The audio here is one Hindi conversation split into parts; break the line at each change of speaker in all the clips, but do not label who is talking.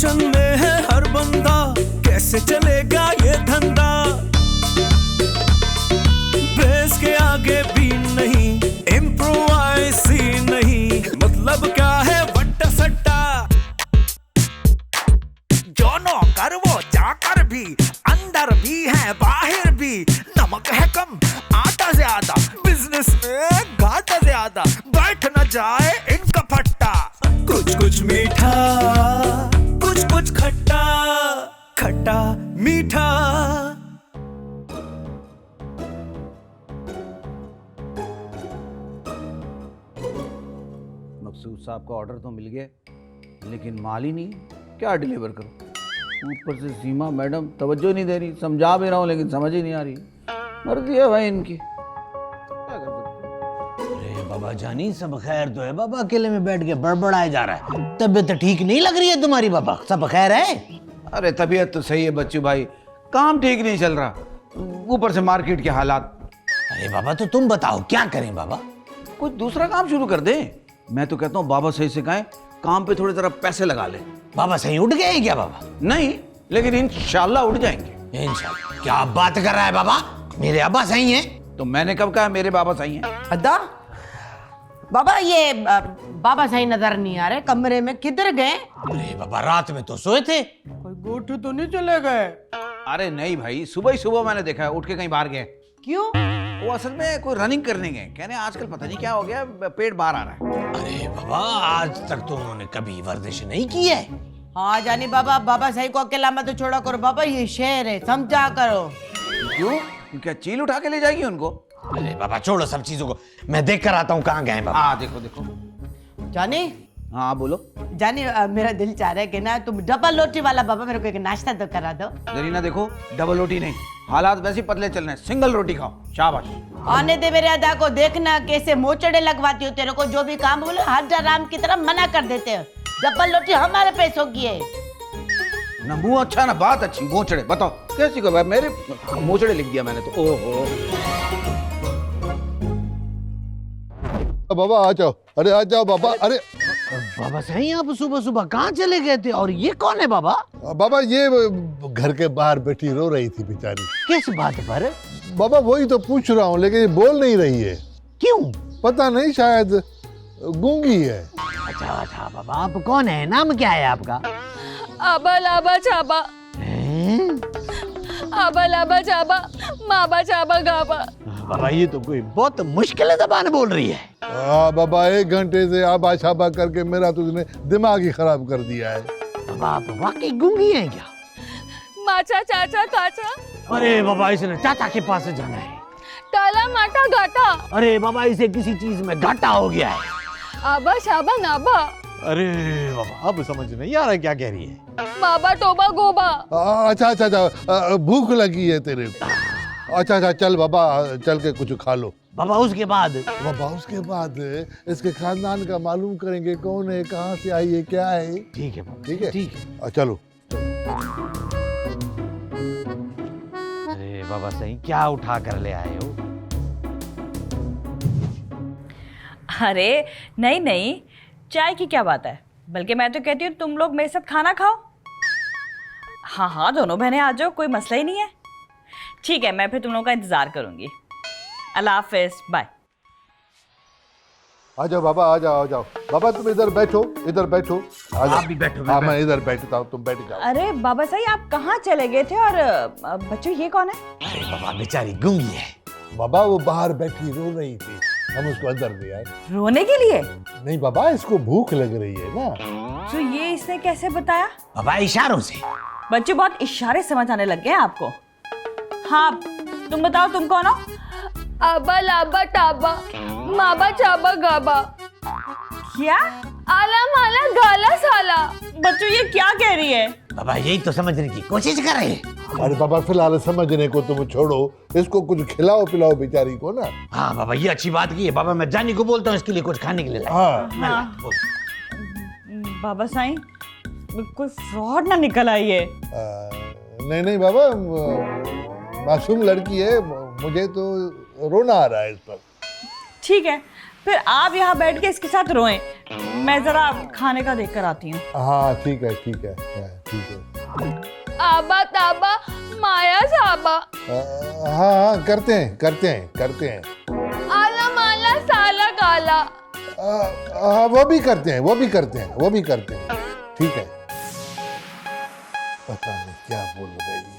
टेंशन में है हर बंदा, कैसे चलेगा ये धंधा। बेस के आगे भी नहीं, इम्प्रोवाइज ही नहीं, मतलब क्या है वट्टा सट्टा। जो नौकर वो चाकर भी, अंदर भी है बाहर भी, नमक है कम आटा ज्यादा, बिजनेस में घाटा ज्यादा, बैठ न जाए इनका फट्टा। कुछ कुछ मीठा, कुछ कुछ खट्टा, खट्टा मीठा।
मकसूद साहब का ऑर्डर तो मिल गया, लेकिन माल ही नहीं, क्या डिलीवर करूं। ऊपर से सीमा मैडम तवज्जो नहीं दे रही, समझा भी रहा हूं लेकिन समझ ही नहीं आ रही। मर्जी है भाई इनकी, क्या कर सकते।
अरे बाबा जानी सब खैर तो है बाबा, अकेले में बैठ के बड़बड़ाए जा रहा है। तबीयत ठीक नहीं लग रही है तुम्हारी बाबा? सब खैर है?
अरे तबीयत तो सही है बच्चू भाई, काम ठीक नहीं चल रहा, ऊपर से मार्केट के हालात।
अरे बाबा तो तुम बताओ क्या करें बाबा?
कुछ दूसरा काम शुरू कर दें। मैं तो कहता हूँ बाबा सही से कहें, काम पे थोड़ी तरह पैसे लगा ले।
बाबा सही उठ गए क्या बाबा?
नहीं, लेकिन इंशाल्लाह उठ जाएंगे।
इंशाल्लाह? क्या आप बात कर रहा है बाबा? मेरे अब्बा सही हैं।
तो मैंने कब कहा मेरे बाबा सही हैं?
अद्दा बाबा, ये बाबा सही नजर नहीं आ रहे, कमरे में किधर गए?
अरे बाबा रात में तो सोए थे।
कोई गोठू तो नहीं चले गए?
अरे नहीं भाई, सुबह ही सुबह मैंने देखा है उठ के कहीं बाहर गए।
क्यों?
वो असल में कोई रनिंग करने गए, कहने आजकल पता नहीं क्या हो गया, पेट बाहर आ रहा है।
अरे बाबा आज तक तो उन्होंने कभी वर्जिश नहीं की है।
हाँ जानी बाबा, बाबा सही को अकेला मत तो छोड़ा करो बाबा, ये शहर है, समझा करो।
क्यों? क्या चील उठा के ले जाएगी उनको?
अरे बाबा छोड़ो सब चीजों को, मैं देख कर आता हूँ कहाँ गए बाबा।
हाँ देखो देखो।
जानी,
हाँ बोलो।
जानी मेरा दिल चाह रहा है कि ना तुम डबल रोटी वाला बाबा मेरे को एक नाश्ता तो करा दो।
जरीना देखो, डबल रोटी नहीं, हालात वैसे ही पतले चल रहे हैं, सिंगल रोटी खाओ। शाबाश।
आने दे मेरे अदा को, देखना कैसे मोचड़े लगवाती हो तेरे को, जो भी काम बोलो हर राम की तरह मना कर देते हो। डबल रोटी हमारे पैसों की है।
ना मुंह अच्छा ना बात अच्छी, मोचड़े बताओ कैसी को भाई, मेरे मोचड़े लिख दिया मैंने तो। ओहो
बाबा आ जाओ, अरे आ जाओ बाबा। अरे
बाबा सही आप सुबह सुबह कहाँ चले गए थे? और ये कौन है बाबा?
बाबा ये घर के बाहर बैठी रो रही थी बेचारी।
किस बात पर?
बाबा वही तो पूछ रहा हूँ, लेकिन ये बोल नहीं रही है।
क्यों?
पता नहीं, शायद गूंगी है।
अच्छा अच्छा बाबा, आप कौन है? नाम क्या है आपका?
आबा लाबा चाबा, आबा लाबा चाबा, माबा चाबा गाबा।
बाबा ये तो कोई बहुत मुश्किल जबान बोल रही है।
हाँ बाबा, 1 घंटे से आबा शाबा करके मेरा तो उसने दिमाग ही खराब कर दिया है।
बाबा आप वाकई गूंगी हैं क्या?
माचा चाचा काचा,
अरे बाबा इसने चाचा के पास जाना है।
टाला माटा गाटा,
अरे बाबा इसे किसी चीज में घाटा हो गया है।
आबा शाबा नाबा,
अरे बाबा अब समझ नहीं आ रहा क्या कह रही है।
माबा टोबा गोबा।
अच्छा अच्छा अच्छा, भूख लगी है तेरे को? अच्छा अच्छा चल बाबा, चल के कुछ खा लो।
बाबा उसके बाद?
बाबा उसके बाद इसके खानदान का मालूम करेंगे, कौन है, कहाँ से आई है, क्या है।
ठीक है बाबा,
ठीक है
ठीक है।
चलो।
अरे बाबा सही क्या उठा कर ले आए हो?
अरे नहीं नहीं, चाय की क्या बात है, बल्कि मैं तो कहती हूँ तुम लोग मेरे साथ खाना खाओ। हाँ हाँ दोनों बहनें आ जाओ, कोई मसला ही नहीं है। ठीक है, मैं फिर तुम लोगों का इंतजार करूंगी। अल्लाह हाफिज, बाय।
आ जाओ बाबा, आ जाओ आ जाओ। बाबा तुम इधर बैठो, इधर बैठो। आ जाओ।
आप भी बैठो।
हाँ मैं इधर बैठता हूँ, तुम बैठ जाओ।
अरे बाबा साहब आप कहाँ चले गए थे? और बच्चों ये कौन है?
अरे बाबा बेचारी गूंगी है।
बाबा वो बाहर बैठी रो रही थी, हम उसको अंदर ले आए।
रोने के लिए?
नहीं बाबा, इसको भूख लग रही है ना।
तो ये इसने कैसे बताया?
बाबा इशारों से।
बच्चों बहुत इशारे समझ आने लग गए हैं आपको। हाँ तुम बताओ तुम कौन हो?
आबा लाबा टाबा, माबा चाबा गाबा।
क्या?
आला माला गाला साला।
बच्चों ये क्या कह रही है?
बाबा यही तो समझने की कोशिश कर रहे हैं।
अरे बाबा फिलहाल समझने को तुम छोड़ो, इसको कुछ खिलाओ पिलाओ बेचारी को ना।
हाँ बाबा ये अच्छी बात की है। बाबा मैं जानी को बोलता हूँ इसके लिए कुछ खाने के लिए लाए।
हाँ
बाबा साईं कोई फ्रॉड ना निकल आई है।
नहीं नहीं बाबा, मासूम लड़की है, मुझे तो रोना आ रहा है इस पर।
ठीक है, फिर आप यहाँ बैठ के इसके साथ रोएं। मैं जरा खाने का देख कर आती हूँ।
हाँ ठीक है ठीक है ठीक है।
आबा ताबा माया साबा
हाँ हाँ करते हैं।
आला माला साला गाला।
हाँ वो भी करते हैं। ठीक है। पता नहीं क्या बोल रही है।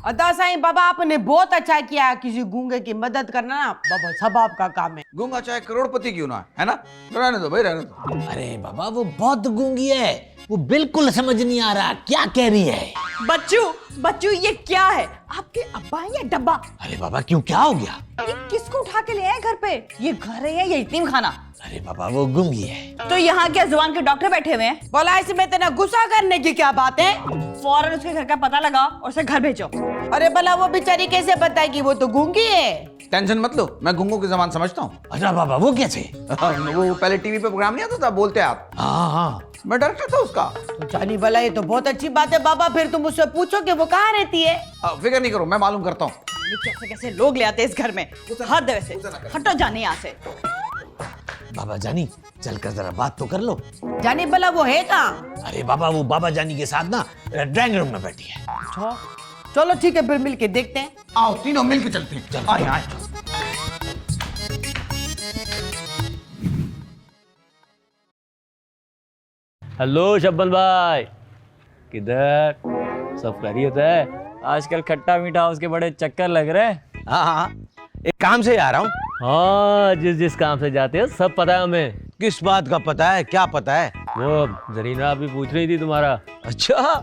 अदा साईं बाबा, आपने बहुत अच्छा किया। किसी गूंगे की मदद करना ना बाबा सब आपका काम है।
गूंगा चाहे करोड़पति क्यों ना है ना, रहने दो भाई, रहने दो।
अरे बाबा वो बहुत गूंगी है, वो बिल्कुल समझ नहीं आ रहा क्या कह रही है।
बच्चू ये क्या है? आपके अब्बा हैं या डब्बा?
अरे बाबा क्यों, क्या हो गया?
ये किसको उठा के ले आए घर पे? ये घर है या ये यतीम खाना?
अरे बाबा वो गूंगी है।
तो यहाँ क्या जुबान के डॉक्टर बैठे हुए हैं?
बोला इसमें इतना गुस्सा करने की क्या बात है?
फौरन उसके घर का पता लगाओ और उसे घर भेजो।
अरे भला वो बेचारी कैसे बताएगी, वो तो गूंगी है।
टेंशन मत लो, मैं गूंगों की जबान समझता हूँ।
अच्छा बाबा वो कैसे?
वो पहले टीवी पे प्रोग्राम नहीं आता था, बोलते आप।
हाँ
मैं डायरेक्टर था उसका।
तो जानी भला ये तो बहुत अच्छी बात है बाबा। फिर तुम उससे पूछो कि वो कहाँ रहती है।
फिक्र नहीं करो, मैं मालूम करता हूँ।
कैसे कैसे लोग ले आते हैं इस घर में। हद है वैसे। हटो जाने यहाँ से।
बाबा जानी चलकर जरा बात तो कर लो।
जानी भला वो है कहाँ?
अरे बाबा वो बाबा जानी के साथ ना ड्राइंग रूम में बैठी है।
चलो ठीक है, फिर मिलके देखते हैं।
आओ तीनों मिलके चलते हैं। आए।
हेलो शब्बन भाई, किधर? सब खैरियत है? आजकल खट्टा मीठा उसके बड़े चक्कर लग रहे हैं।
हाँ एक काम से आ रहा हूँ।
हाँ जिस काम से जाते हो सब पता है हमें।
किस बात का पता है, क्या पता है?
वो जरीना अभी पूछ रही थी तुम्हारा।
अच्छा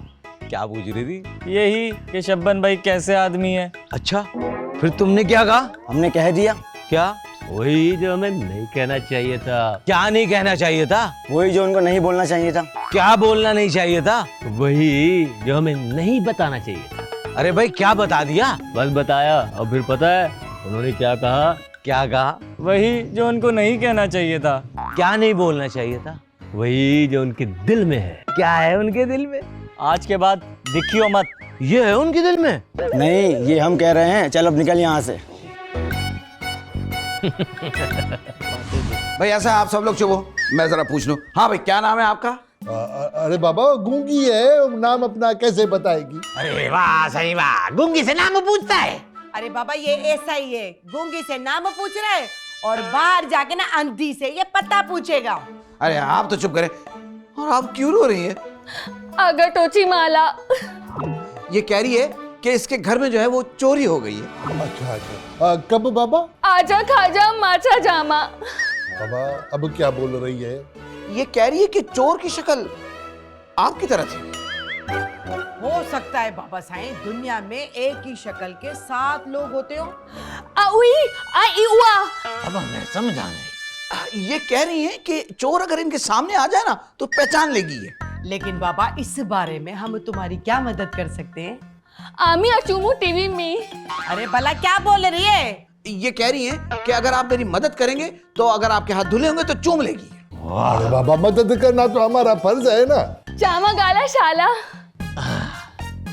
क्या पूछ रही थी?
यही कि शब्बन भाई कैसे आदमी है।
अच्छा फिर तुमने क्या कहा?
हमने कह दिया।
क्या?
वही जो हमें नहीं कहना चाहिए था।
क्या नहीं कहना चाहिए था?
वही जो उनको नहीं बोलना चाहिए था।
क्या बोलना नहीं चाहिए था?
वही जो हमें नहीं बताना चाहिए था।
अरे भाई क्या बता दिया?
बस बताया। और फिर पता है उन्होंने क्या कहा?
क्या कहा?
वही जो उनको नहीं कहना चाहिए था।
क्या नहीं बोलना चाहिए था?
वही जो उनके दिल में है।
क्या है उनके दिल में?
आज के बाद दिखियो मत।
ये है उनके दिल में?
नहीं ये हम कह रहे हैं, चल अब निकल यहाँ से।
भाई ऐसा है, आप सब लोग चुप हो, मैं जरा पूछ लूं। हाँ भाई क्या नाम है आपका?
अरे बाबा गूंगी है, नाम अपना कैसे बताएगी?
अरे वाह सही वाह, गूंगी से नाम पूछता है।
अरे बाबा ये ऐसा ही है, गूंगी से नाम पूछ रहा है और बाहर जाके ना अंधी से ये पता पूछेगा।
अरे आप तो चुप करें। और आप क्यों रो रही है?
अगर टोची माला।
ये कह रही है कि इसके घर में जो है वो चोरी हो गई है।
अच्छा कब बाबा?
आजा खाजा माचा जामा।
बाबा अब क्या बोल रही है?
ये कह रही है कि चोर की शक्ल आपकी तरह थी।
हो सकता है बाबा साईं, दुनिया में एक ही शक्ल के 7 लोग होते हो।
आउई आई उआ।
अब हमें समझा नहीं।
ये कह रही है कि चोर अगर इनके सामने आ जाए ना तो पहचान लेगी ये।
लेकिन बाबा इस बारे में हम तुम्हारी क्या मदद कर सकते हैं?
आमी अचूमू टीवी में।
अरे भला क्या बोल रही है?
ये कह रही है कि अगर आप मेरी मदद करेंगे तो अगर आपके हाथ धुले होंगे तो चूम लेगी।
अरे बाबा मदद करना तो हमारा फर्ज है ना।
जामा गाला शाला।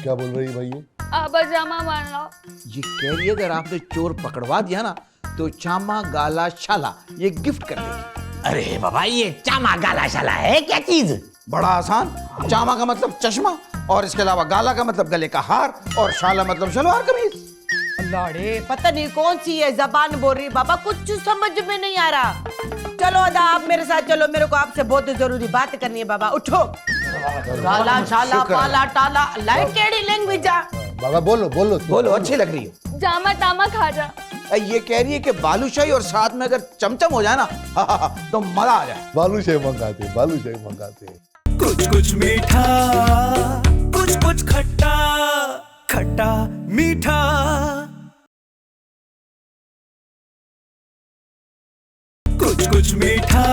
क्या बोल रही भाई?
आबा जामा मारना।
ये कह रही है अगर आपने चोर पकड़वा दिया ना तो चामा गाला शाला ये गिफ्ट कर देगी।
अरे बाबा ये चामा गाला शाला है क्या चीज?
बड़ा आसान। चामा का मतलब चश्मा और इसके अलावा गाला का मतलब गले का हार और शाला मतलब शलवार कमीज।
लौड़े पता नहीं कौन सी है जबान बोल रही बाबा, कुछ समझ में नहीं आ रहा। चलो अदा आप मेरे साथ चलो, मेरे को आपसे बहुत जरूरी बात करनी है। बाबा उठो। गाला शाला पाला टाला लाइट केड़ी लैंग्वेज आ।
बाबा बोलो बोलो
बोलो, अच्छी लग रही हो।
जामा तामा खाजा।
ये कह रही है कि बालूशाही और साथ में अगर चमचम हो जाए ना तो मजा आ जाए।
बालूशाही मंगाते।
कुछ कुछ मीठा कुछ खट्टा, खट्टा मीठा। कुछ मीठा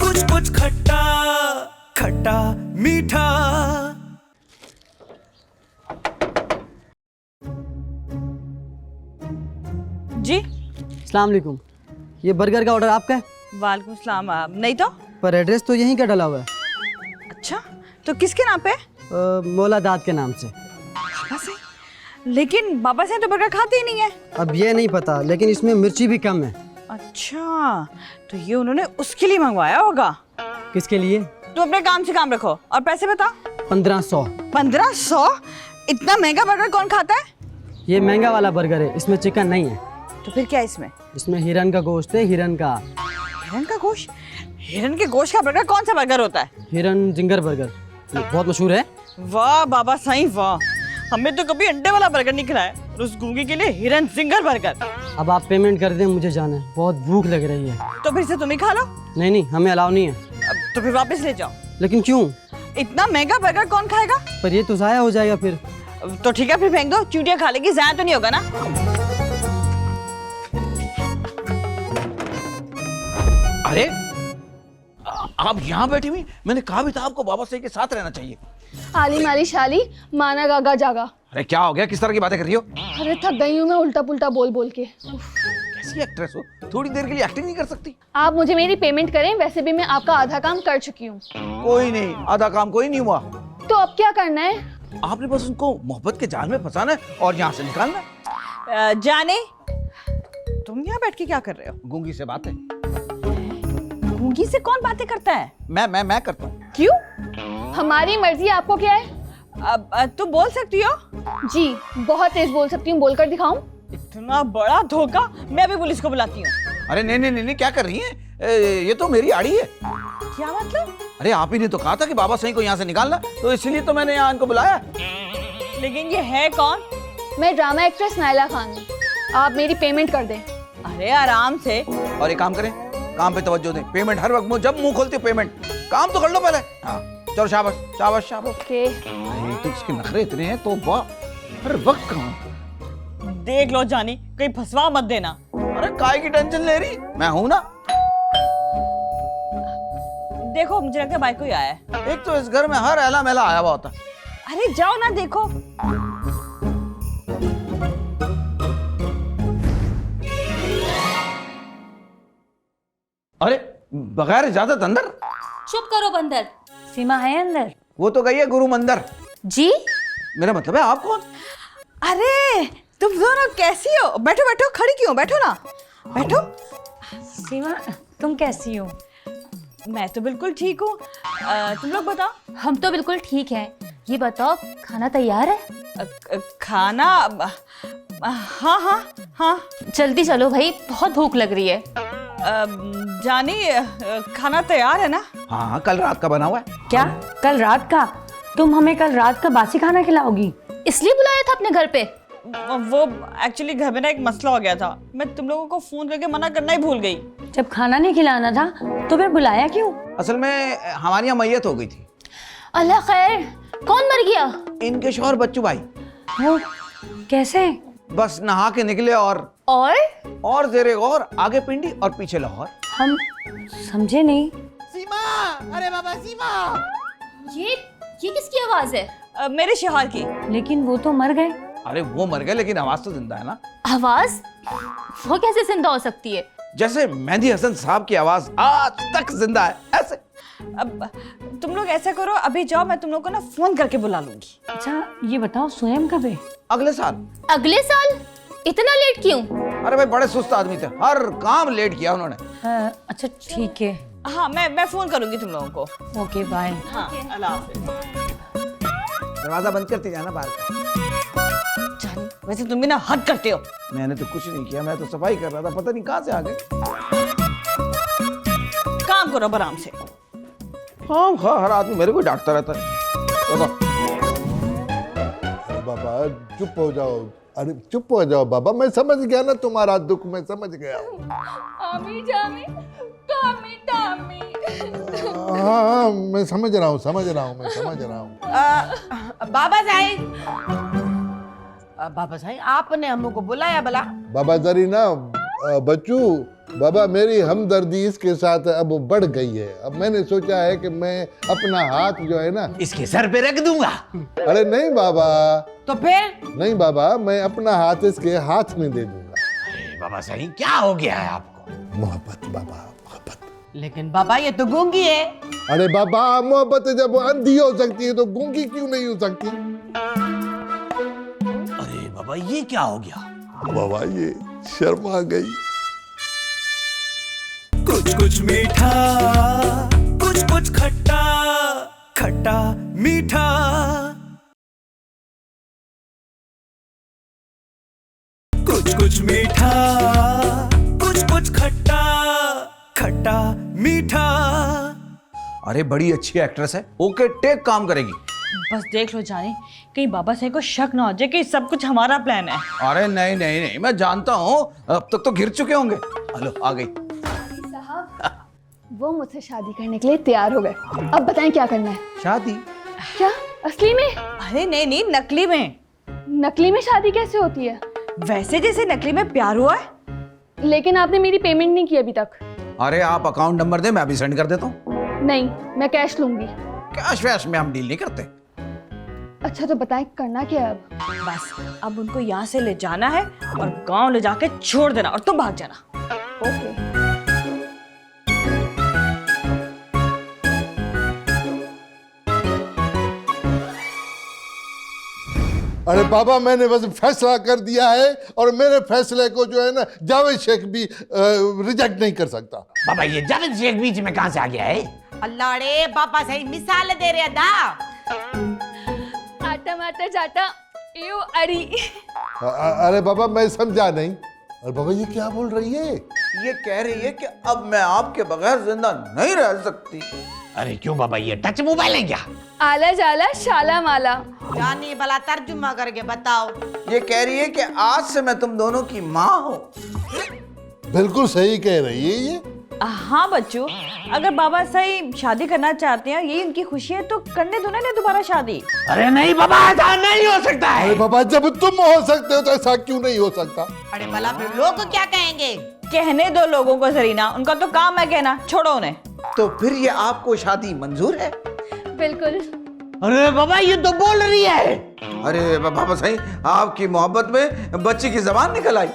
कुछ खट्टा, खट्टा मीठा।
जी
अस्सलाम वालेकुम, ये बर्गर का ऑर्डर आपका है?
वालेकुम सलाम। नहीं तो
पर एड्रेस तो यहीं का डला हुआ है।
अच्छा तो किसके नाम पे?
मौला दाद के नाम से।
बाबा से? लेकिन बाबा से तो बर्गर खाते ही नहीं है।
अब ये नहीं पता, लेकिन इसमें मिर्ची भी कम है।
अच्छा, तो ये उन्होंने उसके लिए मंगवाया होगा।
किसके लिए?
तू अपने काम से काम रखो और पैसे बता।
1500।
1500? इतना महंगा बर्गर कौन खाता है?
ये महंगा वाला बर्गर है, इसमें चिकन नहीं है।
तो फिर क्या इसमें?
इसमें हिरन का गोश्त है, हिरन का।
हिरन का गोश्त? हिरन के गोश्त का बर्गर कौन सा बर्गर होता है?
हिरन जिंगर बर्गर, ये बहुत मशहूर है।
वाह बाबा सही वाह, हमें तो कभी अंडे वाला बर्गर नहीं खिलाया और उस गूंगी के लिए हिरन जिंगर बर्गर।
अब आप पेमेंट कर दें, मुझे जाना है, बहुत भूख लग रही है।
तो फिर से तुम ही खा लो।
नहीं नहीं, हमें अलाउ नहीं है।
तो फिर वापस ले जाओ।
लेकिन क्यों?
इतना महंगा बर्गर कौन खाएगा?
पर ये तो ज़ाया हो जाएगा फिर।
तो ठीक है फिर फेंक दो, चूटियां खा लेगी, ज़ाया तो नहीं होगा ना।
अरे आप यहाँ बैठी हुई, मैंने कहा भी था आपको बाबा साई के साथ रहना चाहिए।
आली माली शाली माना गागा जागा।
अरे क्या हो गया, किस तरह की बातें कर रही हो?
अरे थक गई हूँ मैं उल्टा पुल्टा बोल बोल के।
कैसी एक्ट्रेस हो, थोड़ी देर के लिए एक्टिंग नहीं कर सकती?
आप मुझे मेरी पेमेंट करें, वैसे भी मैं आपका आधा काम कर चुकी हूँ।
कोई नहीं, आधा काम कोई नहीं हुआ।
तो अब क्या करना है?
आपने बस उनको मोहब्बत के जाल में फंसाना है और यहाँ से निकालना है।
जाने, तुम यहाँ बैठ के क्या कर रहे हो?
गूंगी से बातें।
गूंगी से कौन बातें करता है?
मैं करता हूँ।
क्यों? हमारी मर्जी, आपको क्या है?
अब तू बोल सकती हो?
जी बहुत तेज बोल सकती हूँ, बोलकर दिखाऊं?
इतना बड़ा धोखा, मैं अभी पुलिस को बुलाती हूँ।
अरे नहीं नहीं नहीं, क्या कर रही हैं? ये तो मेरी आड़ी है।
क्या मतलब?
अरे आप ही ने तो कहा था कि बाबा साई को यहाँ से निकालना, तो इसलिए तो मैंने यहाँ इनको बुलाया।
लेकिन ये है कौन?
मैं ड्रामा एक्ट्रेस नायला खान हूँ, आप मेरी पेमेंट कर दें।
अरे आराम से।
और एक काम करें, काम पे तवज्जो दें। पेमेंट हर वक्त जब मुंह खोलते हो पेमेंट, काम तो कर लो पहले। हाँ चलो, शाबाश शाबाश शाबाश।
ओके।
तो इसके नखरे इतने हैं तो वाह, हर वक्त काम।
देख लो जानी, कहीं फंसवा मत देना।
अरे काय की टेंशन ले रही, मैं हूं ना।
देखो मुझे लगता है बाइक कोई आया है।
एक तो इस घर में हर एला मेला आया हुआ होता।
अरे जाओ ना देखो।
अरे बगैर इजाजत अंदर?
चुप करो बंदर।
सीमा है अंदर?
वो तो गई है गुरु मंदिर।
जी
मेरा मतलब है आप कौन?
अरे तुम दोनों कैसी हो? बैठो बैठो, खड़ी क्यों? बैठो ना, बैठो।
सीमा तुम कैसी हो?
मैं तो बिल्कुल ठीक हूँ, तुम लोग बताओ।
हम तो बिल्कुल ठीक हैं। ये बताओ खाना तैयार है?
खाना? हाँ हाँ हाँ।
जल्दी चलो भाई, बहुत भूख लग रही है।
जानी खाना तैयार है ना?
हाँ कल रात का बना हुआ है।
क्या कल रात का? तुम हमें कल रात का बासी खाना खिलाओगी?
इसलिए बुलाया था अपने घर पे?
वो एक्चुअली घर में ना एक मसला हो गया था, मैं तुम लोगों को फोन करके मना करना ही भूल गई।
जब खाना नहीं खिलाना था तो फिर बुलाया क्यों?
असल में हमारी यहाँ मैयत हो गई थी।
अल्लाह खैर, कौन मर गया?
इनके शौहर बच्चू भाई।
वो कैसे?
बस नहा के निकले और जेरे गौर आगे पिंडी और पीछे लाहौर।
हम समझे नहीं।
सीमा, अरे बाबा सीमा।
ये किसकी आवाज है?
मेरे शौहर की।
लेकिन वो तो मर गए।
अरे वो मर गए लेकिन आवाज तो जिंदा है ना।
आवाज? वो कैसे जिंदा हो सकती है?
जैसे मेहंदी हसन साहब की आवाज आज तक जिंदा है, ऐसे।
अब तुम लोग ऐसा करो, अभी जाओ, मैं तुम लोग को ना फोन करके बुला लूंगी।
अच्छा ये बताओ स्वयं कब है?
अगले साल।
अगले साल? इतना लेट क्यों?
अरे भाई बड़े सुस्त आदमी थे, हर काम लेट किया उन्होंने।
अच्छा ठीक है।
हाँ मैं फोन करूंगी तुम लोगों को।
Okay bye.
हाँ अल्लाह हाफिज।
दरवाजा बंद करते जाना बाहर का।
जानी वैसे तुम भी ना हद करते हो।
मैंने तो कुछ नहीं किया, मैं तो सफाई कर रहा था, पता नहीं कहाँ से आ गए।
काम करो आराम से।
हाँ हर आदमी मेरे को डांटता रहता है।
बाबा चुप हो जाओ, अरे चुप हो जाओ बाबा, मैं समझ गया ना तुम्हारा दुख, मैं समझ गया।
आमी जामी टामी टामी।
हाँ मैं समझ रहा हूँ मैं समझ रहा हूँ।
बाबा साहब, बाबा साहब आपने हमको बुलाया भला?
बाबा जरी ना बच्चू, बाबा मेरी हमदर्दी इसके साथ अब बढ़ गई है। अब मैंने सोचा है कि मैं अपना हाथ जो है ना
इसके सर पे रख दूंगा।
अरे नहीं बाबा।
तो फिर?
नहीं बाबा, मैं अपना हाथ इसके हाथ में दे दूंगा।
बाबा सही क्या हो गया है आपको?
मोहब्बत बाबा, मोहब्बत।
लेकिन बाबा ये तो गूंगी है।
अरे बाबा मोहब्बत जब अंधी हो सकती है तो गूंगी क्यों नहीं हो सकती?
अरे बाबा ये क्या हो गया?
बाबा ये शर्मा गई।
कुछ कुछ मीठा, कुछ कुछ खट्टा, खट्टा मीठा। कुछ कुछ मीठा, कुछ खट्टा, खट्टा मीठा।
अरे बड़ी अच्छी एक्ट्रेस है, ओके टेक काम करेगी।
बस देख लो जानी, कहीं बाबा साहब को शक ना हो जाए कि सब कुछ हमारा प्लान है।
अरे नहीं नहीं नहीं, मैं जानता हूँ, अब तक तो घिर चुके होंगे। हेलो, आ गई।
साहब, वो मुझसे शादी करने के लिए तैयार हो गए। अब बताएं क्या करना है?
शादी?
क्या असली में?
अरे नहीं नहीं, नकली में।
नकली में शादी कैसे होती है?
वैसे जैसे नकली में प्यार हुआ है।
लेकिन आपने मेरी पेमेंट नहीं की अभी तक।
अरे आप अकाउंट नंबर दे, मैं अभी सेंड कर देता हूँ।
नहीं, मैं कैश लूंगी।
कैश वैश में हम डील नहीं करते।
अच्छा तो बताएं करना क्या है अब?
बस अब उनको यहाँ से ले जाना है और गांव ले जाके छोड़ देना, और तुम भाग जाना।
ओके।
अरे बाबा, मैंने बस फैसला कर दिया है और मेरे फैसले को जो है ना जावेद शेख भी रिजेक्ट नहीं कर सकता।
बाबा ये जावेद शेख बीच में कहां से आ गया है?
अल्लाह रे बाबा सही मिसाल दे रहे दा।
आटा माटा जाटा यू अरी।
अरे बाबा मैं समझा नहीं। अरे बाबा ये क्या बोल रही है?
ये कह रही है कि अब मैं आपके बगैर जिंदा नहीं रह सकती।
अरे क्यों बाबा, ये टच मोबाइल है क्या?
आला जाला शाला माला।
जानी भला तर्जुमा करके बताओ।
ये कह रही है कि आज से मैं तुम दोनों की माँ हूँ।
बिल्कुल सही कह रही है ये।
हाँ बच्चों, अगर बाबा सही शादी करना चाहते हैं, यही उनकी खुशी है, तो करने दो ना दोबारा शादी।
अरे नहीं बाबा, ऐसा नहीं हो सकता है।
अरे बाबा जब तुम हो सकते हो तो ऐसा क्यों नहीं हो सकता?
अरे भला फिर लोग क्या कहेंगे?
कहने दो लोगों को जरीना, उनका तो काम है कहना, छोड़ो उन्हें।
तो फिर ये आपको शादी मंजूर है?
बिल्कुल।
अरे बाबा ये तो बोल रही है।
अरे बाबा सही, आपकी मोहब्बत में बच्ची की जबान निकल आई।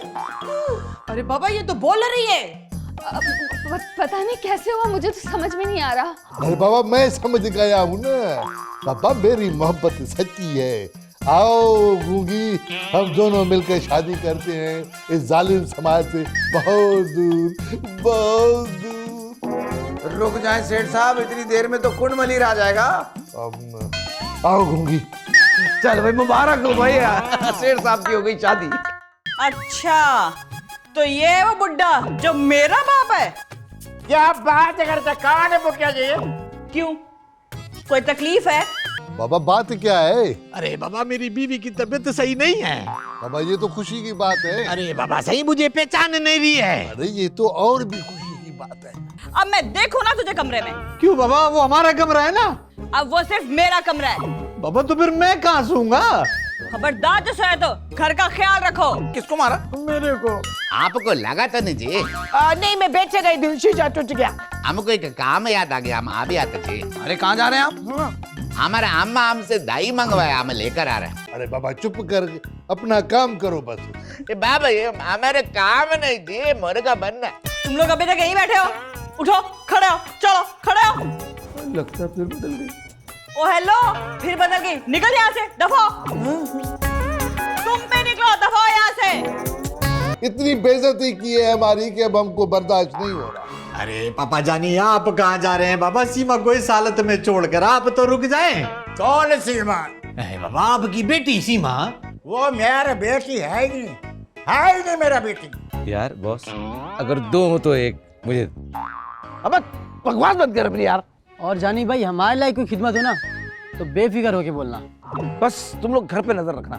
अरे बाबा ये तो बोल रही है।
पता नहीं कैसे हुआ, मुझे तो समझ में नहीं आ रहा।
अरे बाबा मैं समझ गया हूँ ना। बाबा मेरी मोहब्बत सच्ची है। आओ गूंगी, हम दोनों मिलकर शादी करते हैं इस जालिम समाज से बहुत दूर, बहुत दूर।
रुक जाएं सेठ साहब, इतनी देर में तो कुंड मलिर आ जाएगा।
आओ गूंगी।
चल भाई, मुबारक हो भाई, सेठ साहब की हो गई शादी।
अच्छा तो ये है वो बुड्ढा जो मेरा बाप है?
क्या बात करते, कौन है बुढ़िया जी?
क्यों, कोई तकलीफ है?
बाबा बात क्या है?
अरे बाबा मेरी बीवी की तबीयत सही नहीं है।
बाबा ये तो खुशी की बात है।
अरे बाबा सही मुझे पहचान नहीं रही है।
अरे ये तो और भी खुशी की बात है।
अब मैं देखूं ना तुझे कमरे में?
क्यों बाबा, वो हमारा कमरा है ना।
अब वो सिर्फ मेरा कमरा है।
बाबा तो फिर मैं कहाँ सोऊंगा?
खबरदार जो सोए तो घर का ख्याल रखो।
किसको मारा?
मेरे को।
आपको लगा था नहीं जी?
नहीं मैं बेच गई थी, शीशा टूट गया।
हमको एक काम याद आ गया, हम आ भी आते थे।
अरे कहाँ जा रहे हैं आप?
हमारे अम्मा हमसे दही मंगवाया, हम लेकर आ रहे हैं।
अरे बाबा चुप कर, अपना काम करो बस।
बाबा ये हमारे काम नहीं थी, मुर्गा बनना।
तुम लोग अभी तक यहीं बैठे हो? उठो, खड़े हो, चलो खड़े हो।
लगता है फिर बदल गई।
ओ हेलो, फिर बदल गई। निकल यहाँ से, दफा। तुम भी निकलो, दफा यहाँ से।
इतनी बेइज्जती की है हमारी कि अब हमको बर्दाश्त नहीं हो रहा।
अरे पापा जानी आप कहाँ जा रहे हैं? बाबा सीमा को इस हालत में छोड़कर आप तो रुक जाएं।
कौन सीमा?
बाबा आपकी बेटी सीमा।
वो मेरा बेटी है ही नहीं, है ही नहीं मेरा बेटी।
यार बॉस, अगर दो हो तो एक मुझे।
अब बकवास बंद कर अपनी यार।
और जानी भाई हमारे लायक कोई खिदमत हो ना तो बेफिक्र होके बोलना।
बस तुम लोग घर पे नजर रखना,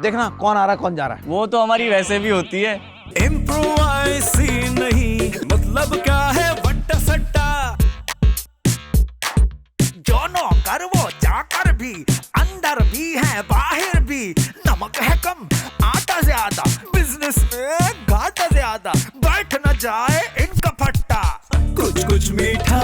देखना कौन आ रहा है कौन जा रहा है।
वो तो हमारी वैसे भी होती है।
इम्प्रोवाइज नहीं, मतलब क्या है वट्टा सट्टा। जो नौकर वो चाकर भी, अंदर भी है बाहर भी। नमक है कम आटा ज्यादा, बिजनेस में घाटा ज्यादा। बैठ न जाए इनका फट्टा। कुछ कुछ मीठा,